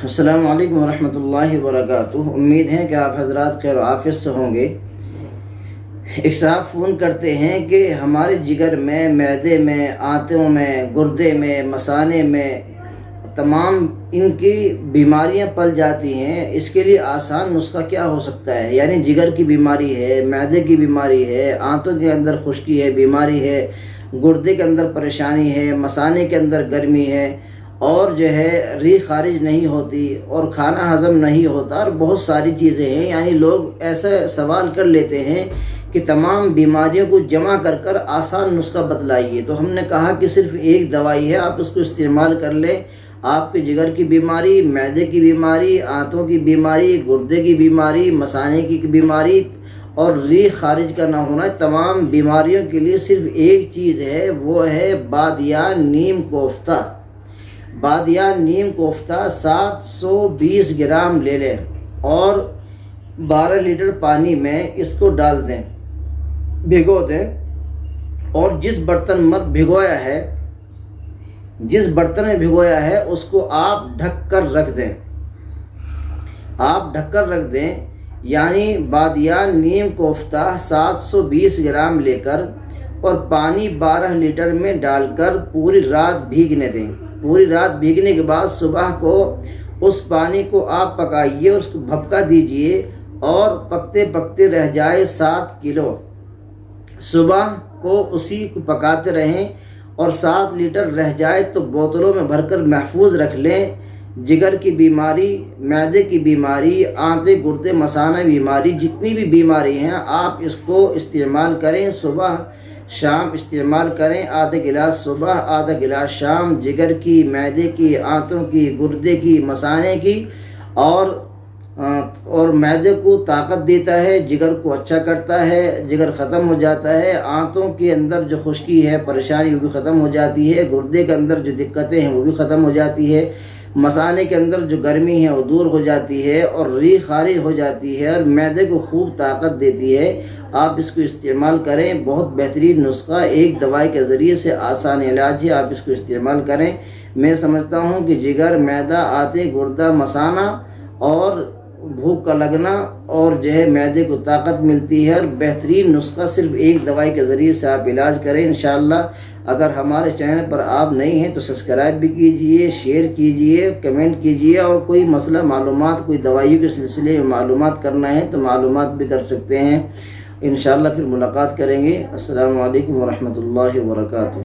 السلام علیکم ورحمۃ اللہ وبرکاتہ۔ امید ہے کہ آپ حضرات خیر و عافیت سے ہوں گے۔ ایک صاحب فون کرتے ہیں کہ ہمارے جگر میں، معدے میں، آنتوں میں، گردے میں، مثانے میں تمام ان کی بیماریاں پل جاتی ہیں، اس کے لیے آسان نسخہ کیا ہو سکتا ہے؟ یعنی جگر کی بیماری ہے، معدے کی بیماری ہے، آنتوں کے اندر خشکی ہے، بیماری ہے، گردے کے اندر پریشانی ہے، مثانے کے اندر گرمی ہے، اور جو ہے ری خارج نہیں ہوتی، اور کھانا ہضم نہیں ہوتا، اور بہت ساری چیزیں ہیں۔ یعنی لوگ ایسا سوال کر لیتے ہیں کہ تمام بیماریوں کو جمع کر کر آسان نسخہ بتلائیے۔ تو ہم نے کہا کہ صرف ایک دوائی ہے، آپ اس کو استعمال کر لیں۔ آپ کے جگر کی بیماری، معدے کی بیماری، آنتوں کی بیماری، گردے کی بیماری، مثانے کی بیماری اور ریح خارج کا نہ ہونا، تمام بیماریوں کے لیے صرف ایک چیز ہے، وہ ہے بادیان نیم کوفتہ۔ بادیان نیم کوفتہ 720 گرام لے لیں اور 12 لیٹر پانی میں اس کو ڈال دیں، بھگو دیں، اور جس برتن میں بھگویا ہے اس کو آپ ڈھک کر رکھ دیں۔ یعنی بادیان نیم کوفتہ 720 گرام لے کر اور پانی 12 لیٹر میں ڈال کر پوری رات بھیگنے دیں۔ پوری رات بھیگنے کے بعد صبح کو اس پانی کو آپ پکائیے، اس کو بھپکا دیجئے، اور پکتے پکتے رہ جائے 7 کلو۔ صبح کو اسی کو پکاتے رہیں، اور 7 لیٹر رہ جائے تو بوتلوں میں بھر کر محفوظ رکھ لیں۔ جگر کی بیماری، معدے کی بیماری، آنتے گردے مثانہ بیماری، جتنی بھی بیماری ہیں آپ اس کو استعمال کریں، صبح شام استعمال کریں، آدھا گلاس صبح، آدھا گلاس شام، جگر کی، معدے کی، آنتوں کی، گردے کی، مثانے کی، اور معدے کو طاقت دیتا ہے، جگر کو اچھا کرتا ہے، جگر ختم ہو جاتا ہے، آنتوں کے اندر جو خشکی ہے، پریشانی، وہ بھی ختم ہو جاتی ہے، گردے کے اندر جو دقتیں ہیں وہ بھی ختم ہو جاتی ہے، مثانے کے اندر جو گرمی ہے وہ دور ہو جاتی ہے، اور ریح خارج ہو جاتی ہے، اور معدے کو خوب طاقت دیتی ہے۔ آپ اس کو استعمال کریں، بہت بہترین نسخہ، ایک دوائی کے ذریعے سے آسان علاج ہے، آپ اس کو استعمال کریں۔ میں سمجھتا ہوں کہ جگر، معدہ، آنتے، گردہ، مثانہ اور بھوک کا لگنا، اور جو ہے معدے کو طاقت ملتی ہے، اور بہترین نسخہ صرف ایک دوائی کے ذریعے سے آپ علاج کریں انشاءاللہ۔ اگر ہمارے چینل پر آپ نئے ہیں تو سبسکرائب بھی کیجئے، شیئر کیجئے، کمنٹ کیجئے، اور کوئی مسئلہ، معلومات، کوئی دوائیوں کے سلسلے میں معلومات کرنا ہے تو معلومات بھی کر سکتے ہیں۔ انشاءاللہ پھر ملاقات کریں گے۔ السلام علیکم ورحمۃ اللہ وبرکاتہ۔